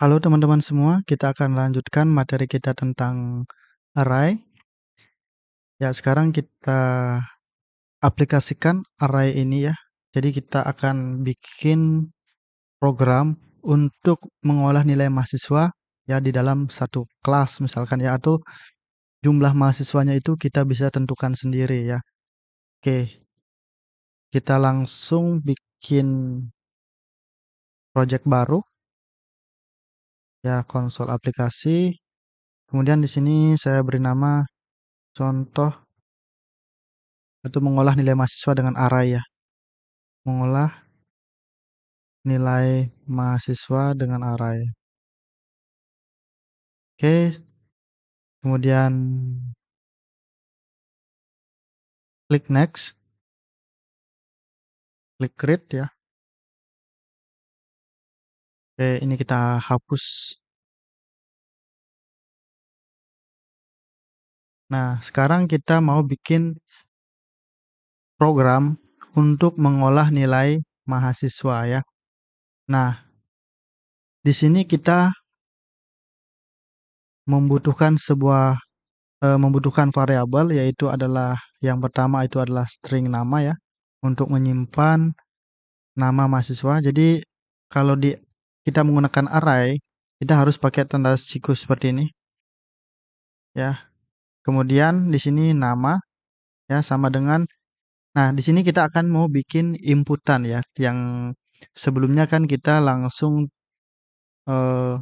Halo teman-teman semua, kita akan lanjutkan materi kita tentang array. Ya, sekarang kita aplikasikan array ini ya. Jadi kita akan bikin program untuk mengolah nilai mahasiswa ya di dalam satu kelas misalkan ya, atau jumlah mahasiswanya itu kita bisa tentukan sendiri ya. Oke, kita langsung bikin project baru ya, konsol aplikasi. Kemudian di sini saya beri nama contoh untuk mengolah nilai mahasiswa dengan array ya. Mengolah nilai mahasiswa dengan array. Oke, kemudian klik next, klik create ya. Oke, ini kita hapus. Nah, sekarang kita mau bikin program untuk mengolah nilai mahasiswa ya. Nah, di sini kita membutuhkan variabel, yaitu adalah yang pertama itu adalah string nama ya, untuk menyimpan nama mahasiswa. Jadi kalau kita menggunakan array, kita harus pakai tanda sikus seperti ini ya. Kemudian di sini nama ya sama dengan, nah di sini kita akan mau bikin inputan ya, yang sebelumnya kan kita langsung eh,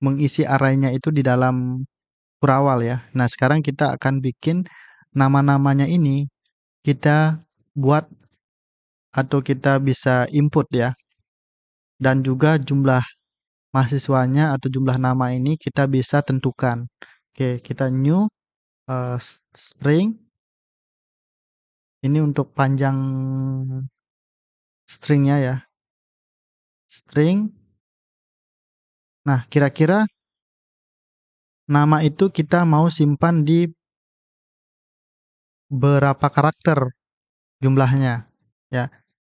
mengisi arraynya itu di dalam kurawal ya. Nah, sekarang kita akan bikin nama-namanya ini kita buat atau kita bisa input ya. Dan juga jumlah mahasiswanya atau jumlah nama ini kita bisa tentukan. Oke, kita new string. Ini untuk panjang stringnya ya. String. Nah, kira-kira nama itu kita mau simpan di berapa karakter jumlahnya ya.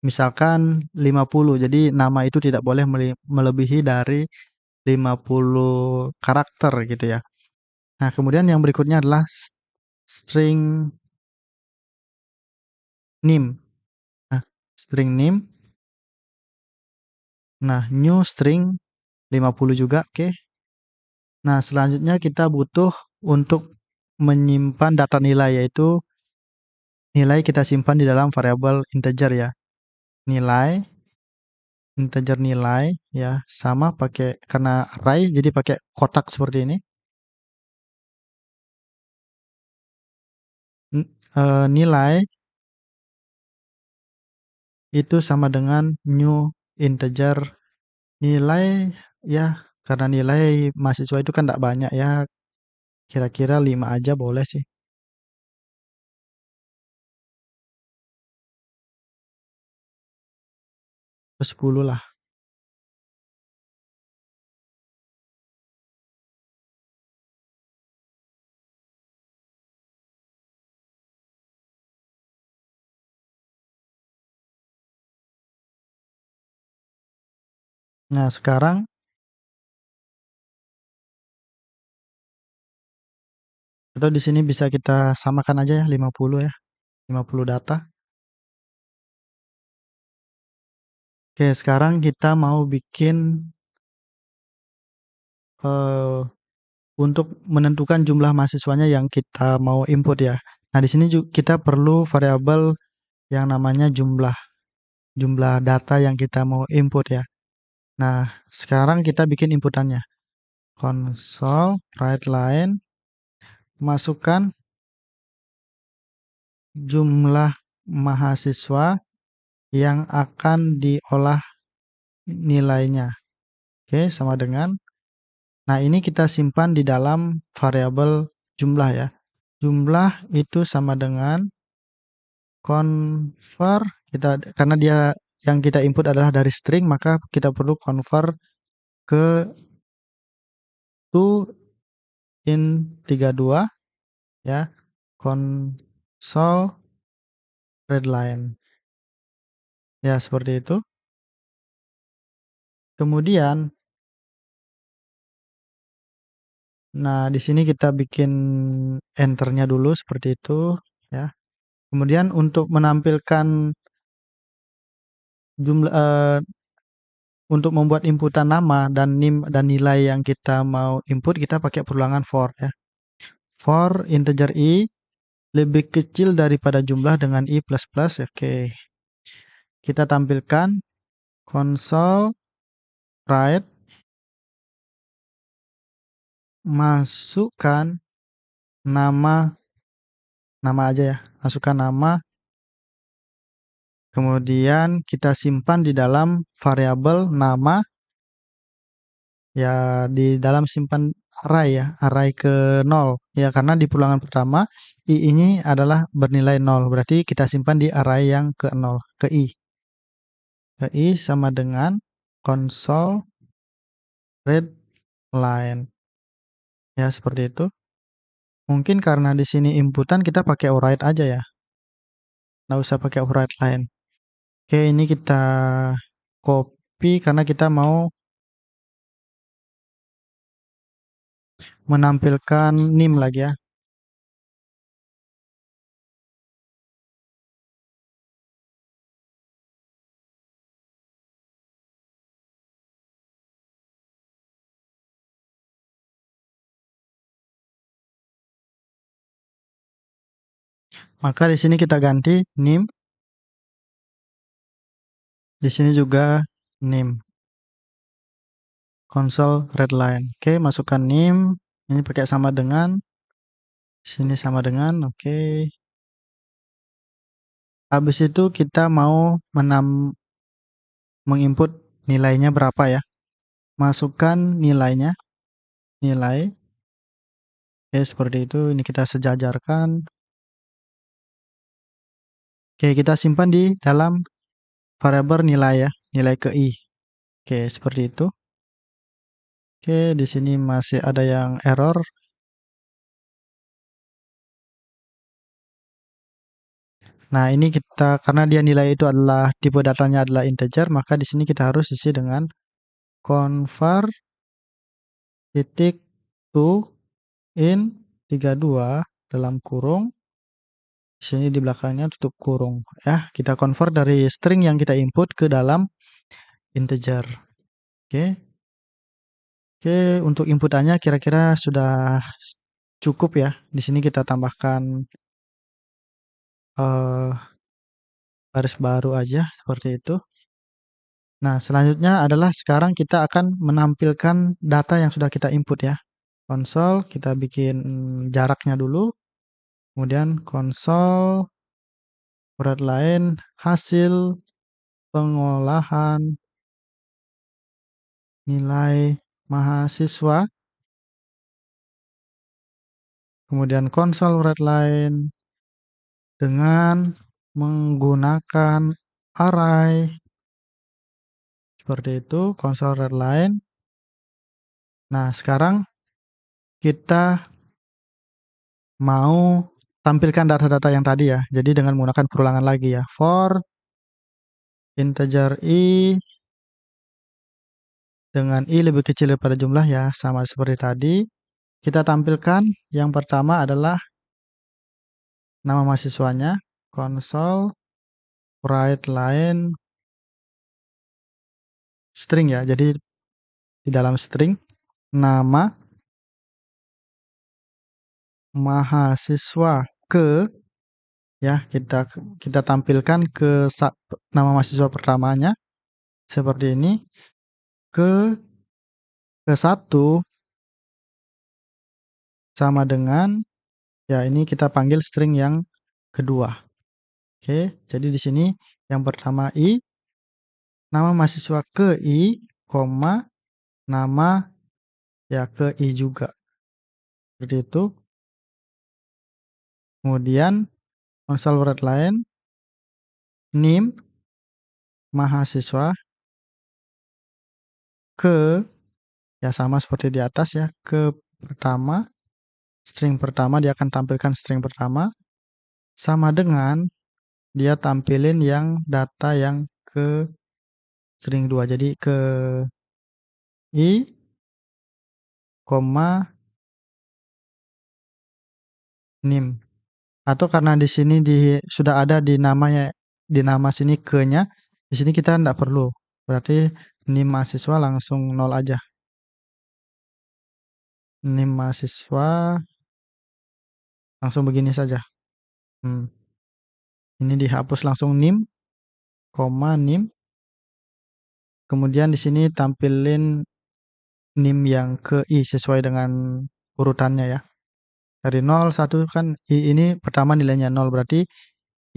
Misalkan 50. Jadi nama itu tidak boleh melebihi dari 50 karakter gitu ya. Nah, kemudian yang berikutnya adalah string name. Nah, string name. Nah, new string 50 juga, oke. Nah, selanjutnya kita butuh untuk menyimpan data nilai, yaitu nilai kita simpan di dalam variabel integer ya. Nilai, integer nilai ya, sama pakai karena array jadi pakai kotak seperti ini. Nilai itu sama dengan new integer nilai ya, karena nilai mahasiswa itu kan tidak banyak ya, kira-kira 5 aja boleh sih. 10 lah. Nah, sekarang atau di sini bisa kita samakan aja ya, 50 ya. 50 data. Oke, sekarang kita mau bikin eh, untuk menentukan jumlah mahasiswanya yang kita mau input ya. Nah, di sini juga kita perlu variabel yang namanya jumlah data yang kita mau input ya. Nah, sekarang kita bikin inputannya. Console write line, masukkan jumlah mahasiswa yang akan diolah nilainya. Oke, sama dengan. Nah, ini kita simpan di dalam variabel jumlah ya. Jumlah itu sama dengan convert, kita karena dia yang kita input adalah dari string, maka kita perlu convert ke to int 32 ya. Console readline. Ya, seperti itu. Kemudian Nah, di sini kita bikin enternya dulu seperti itu ya. Kemudian untuk menampilkan jumlah untuk membuat inputan nama dan NIM dan nilai yang kita mau input, kita pakai perulangan for ya. For integer i lebih kecil daripada jumlah dengan i plus plus. Oke. Kita tampilkan console write, masukkan nama aja ya. Masukkan nama, kemudian kita simpan di dalam variabel nama ya, di dalam simpan array ya, array ke 0 ya, karena di pulangan pertama i ini adalah bernilai 0, berarti kita simpan di array yang ke 0, ke i. Ke i sama dengan console read line ya, seperti itu. Mungkin karena di sini inputan kita pakai override aja ya, nggak usah pakai override line. Oke, ini kita copy karena kita mau menampilkan NIM lagi ya. Maka di sini kita ganti NIM. Di sini juga NIM. Console readline. Oke, masukkan NIM. Ini pakai sama dengan. Sini sama dengan. Oke. Habis itu kita mau menginput nilainya berapa ya. Masukkan nilainya. Nilai. Oke, seperti itu. Ini kita sejajarkan. Oke, kita simpan di dalam variabel nilai ya. Nilai ke i. Oke, seperti itu. Oke, di sini masih ada yang error. Nah, ini kita karena dia nilai itu adalah tipe datanya adalah integer, maka di sini kita harus isi dengan convert titik to in 32 dalam kurung. Di sini di belakangnya tutup kurung ya. Kita convert dari string yang kita input ke dalam integer. Oke. Oke, untuk inputannya kira-kira sudah cukup ya. Di sini kita tambahkan baris baru aja seperti itu. Nah, selanjutnya adalah sekarang kita akan menampilkan data yang sudah kita input ya. Konsol, kita bikin jaraknya dulu. Kemudian konsol, line, hasil pengolahan nilai mahasiswa. Kemudian konsol line dengan menggunakan array. Seperti itu, konsol line. Nah, sekarang kita mau tampilkan data-data yang tadi ya. Jadi dengan menggunakan perulangan lagi ya. For integer i dengan i lebih kecil daripada jumlah ya. Sama seperti tadi. Kita tampilkan yang pertama adalah nama mahasiswanya. Console write line string ya. Jadi di dalam string nama mahasiswa ke ya, kita tampilkan ke nama mahasiswa pertamanya seperti ini, ke satu sama dengan ya, ini kita panggil string yang kedua. Oke, jadi di sini yang pertama i, nama mahasiswa ke i, koma nama ya ke i juga. Seperti itu. Kemudian konsol line NIM mahasiswa ke ya, sama seperti di atas ya, ke pertama, string pertama dia akan tampilkan string pertama sama dengan dia tampilin yang data yang ke string 2. Jadi ke i, koma NIM. Atau karena di sini sudah ada di namanya, di nama sini ke-nya, di sini kita nggak perlu. Berarti NIM mahasiswa langsung nol aja. NIM mahasiswa langsung begini saja. Hmm. Ini dihapus langsung NIM, koma NIM. Kemudian di sini tampilin NIM yang ke I sesuai dengan urutannya ya. Dari 0, 1 kan I ini pertama nilainya 0, berarti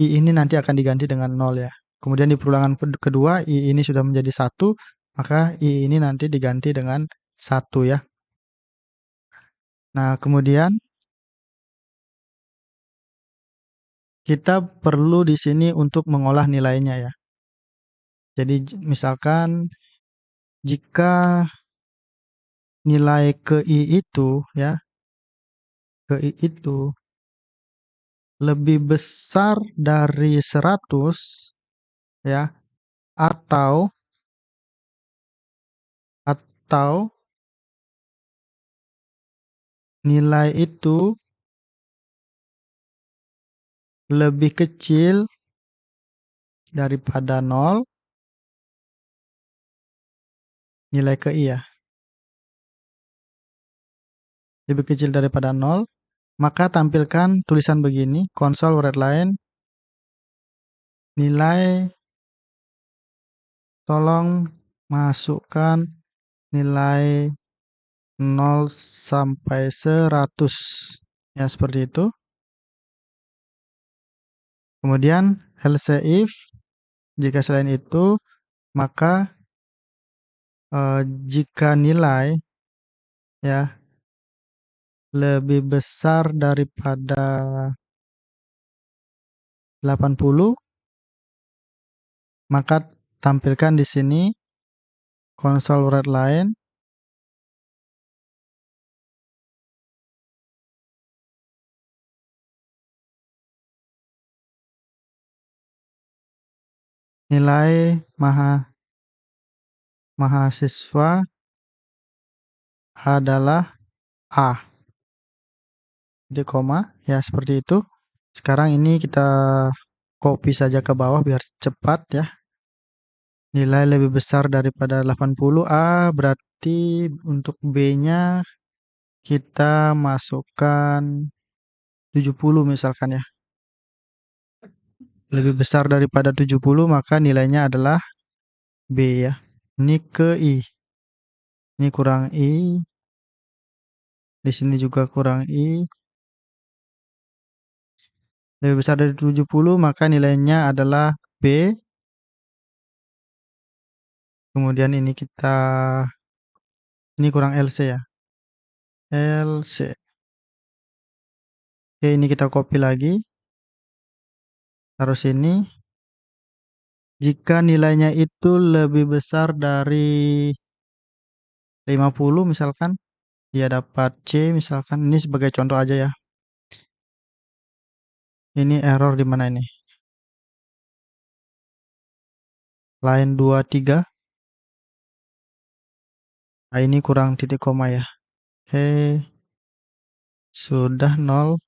I ini nanti akan diganti dengan 0 ya. Kemudian di perulangan kedua I ini sudah menjadi 1, maka I ini nanti diganti dengan 1 ya. Nah, kemudian kita perlu di sini untuk mengolah nilainya ya. Jadi misalkan jika nilai ke I itu ya, ke I itu lebih besar dari 100 ya, atau atau nilai itu lebih kecil daripada 0, nilai ke I ya, lebih kecil daripada 0, maka tampilkan tulisan begini, console wordline nilai, tolong masukkan nilai 0 sampai 100. Ya, seperti itu. Kemudian else if, jika selain itu, maka jika nilai ya lebih besar daripada 80, maka tampilkan di sini console wordline nilai mahasiswa adalah A. Di koma ya, seperti itu. Sekarang ini kita copy saja ke bawah biar cepat ya. Nilai lebih besar daripada 80 A, berarti untuk B-nya kita masukkan 70 misalkan ya. Lebih besar daripada 70 maka nilainya adalah B ya. Ini ke I. Ini kurang I. Di sini juga kurang I. Lebih besar dari 70 maka nilainya adalah B. Kemudian ini kurang LC ya. LC. Oke, ini kita copy lagi. Taruh sini. Jika nilainya itu lebih besar dari 50 misalkan, dia dapat C misalkan. Ini sebagai contoh aja ya. Ini error di mana ini? Line 23. Nah, ini kurang titik koma ya. Oke. Sudah 0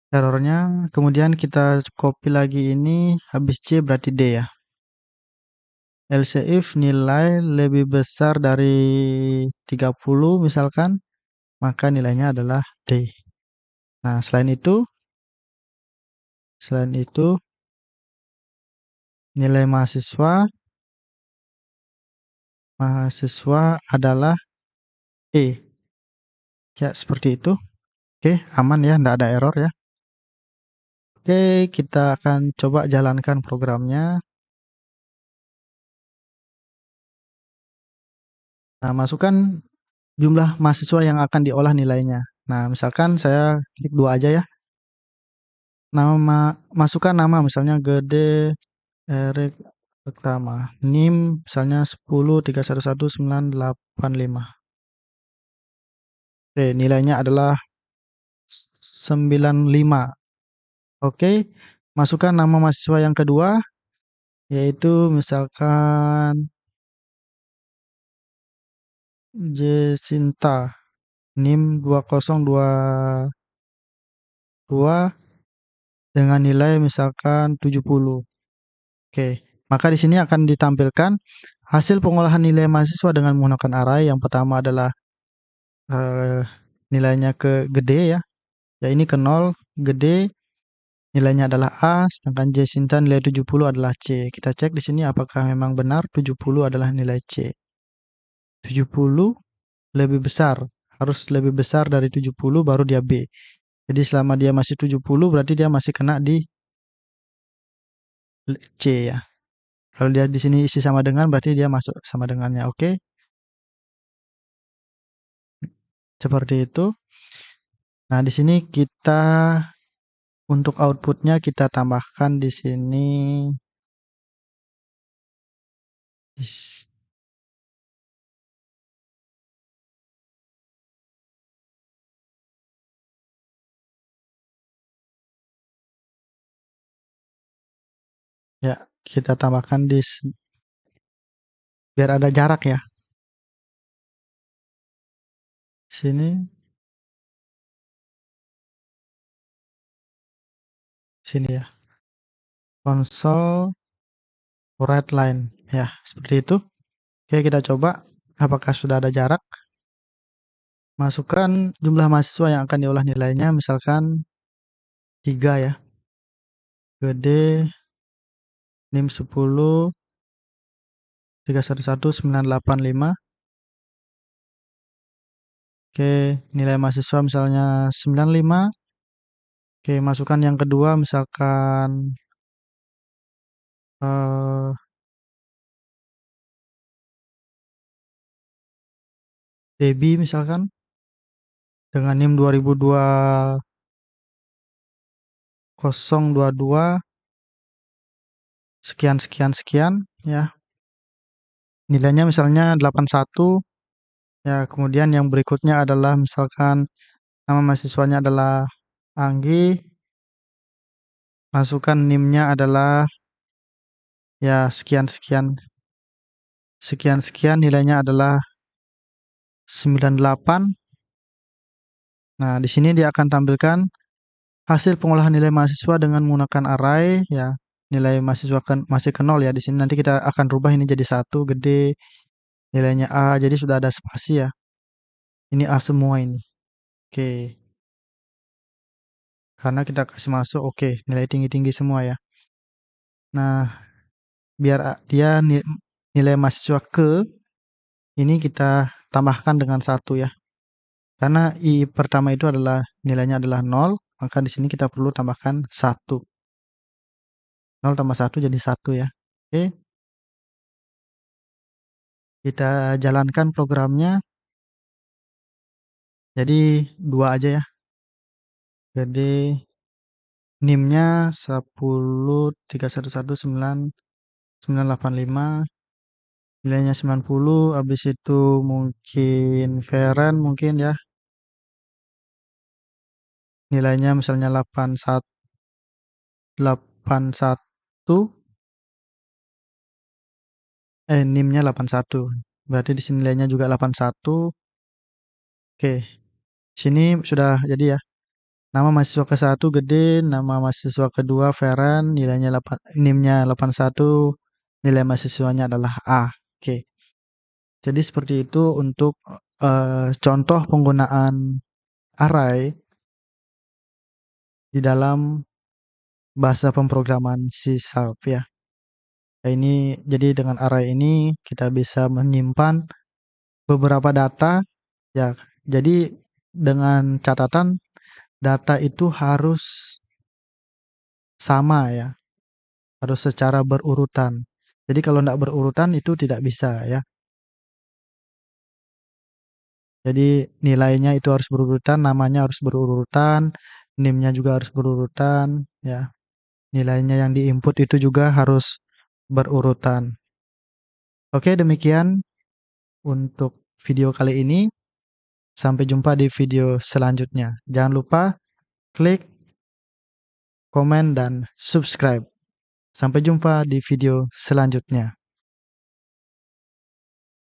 errornya. Kemudian kita copy lagi ini. Habis C berarti D ya. Else if nilai lebih besar dari 30 misalkan, maka nilainya adalah D. Nah, selain itu nilai mahasiswa adalah E. Ya, seperti itu. Oke, aman ya, enggak ada error ya. Oke, kita akan coba jalankan programnya. Nah, masukkan jumlah mahasiswa yang akan diolah nilainya. Nah, misalkan saya klik 2 aja ya. Masukkan nama misalnya Gede Erik Pertama. NIM misalnya 10311985. Oke, nilainya adalah 95. Oke, masukkan nama mahasiswa yang kedua, yaitu misalkan Jesinta. NIM 202 mahasiswa dengan nilai misalkan 70. Oke, maka di sini akan ditampilkan hasil pengolahan nilai mahasiswa dengan menggunakan array. Yang pertama adalah nilainya ke gede ya. Ya ini ke 0, gede nilainya adalah A, sedangkan Jacinta nilai 70 adalah C. Kita cek di sini apakah memang benar 70 adalah nilai C. 70 lebih besar, harus lebih besar dari 70 baru dia B. Jadi selama dia masih 70 berarti dia masih kena di C ya. Kalau dia di sini isi sama dengan berarti dia masuk sama dengannya. Oke. Seperti itu. Nah, di sini kita untuk outputnya kita tambahkan di sini ya, kita tambahkan biar ada jarak ya. Sini ya. Console write line ya, seperti itu. Oke, kita coba apakah sudah ada jarak. Masukkan jumlah mahasiswa yang akan diolah nilainya, misalkan 3 ya. Gede NIM 10 311985. Oke, nilai mahasiswa misalnya 95. Oke, masukkan yang kedua misalkan Debbie misalkan dengan NIM 2022 sekian ya. Nilainya misalnya 81 ya. Kemudian yang berikutnya adalah misalkan nama mahasiswanya adalah Anggi, masukkan NIM-nya adalah ya sekian, nilainya adalah 98. Nah, di sini dia akan tampilkan hasil pengolahan nilai mahasiswa dengan menggunakan array ya. Nilai mahasiswa masih ke 0 ya. Di sini nanti kita akan rubah ini jadi 1, gede nilainya A, jadi sudah ada spasi ya. Ini A semua ini. Oke. Karena kita kasih masuk oke, nilai tinggi-tinggi semua ya. Nah, biar dia nilai mahasiswa ke ini kita tambahkan dengan 1 ya. Karena I pertama itu adalah nilainya adalah 0, maka di sini kita perlu tambahkan 1. 0 tambah 1 jadi 1 ya. Oke. Kita jalankan programnya. Jadi 2 aja ya. Jadi NIM-nya 10311985, nilainya 90, habis itu mungkin Feren mungkin ya. Nilainya misalnya 81, NIM-nya 81. Berarti di sini nilainya juga 81. Oke. Sini sudah jadi ya. Nama mahasiswa ke-1 gede, nama mahasiswa kedua Feren, nilainya NIM-nya 81, nilai mahasiswanya adalah A. Oke. Jadi seperti itu untuk contoh penggunaan array di dalam bahasa pemrograman C# ya. Nah, ini jadi dengan array ini kita bisa menyimpan beberapa data ya. Jadi dengan catatan data itu harus sama ya, harus secara berurutan. Jadi kalau tidak berurutan itu tidak bisa ya. Jadi nilainya itu harus berurutan, namanya harus berurutan, NIM-nya juga harus berurutan ya. Nilainya yang diinput itu juga harus berurutan. Oke, demikian untuk video kali ini. Sampai jumpa di video selanjutnya. Jangan lupa klik, komen, dan subscribe. Sampai jumpa di video selanjutnya.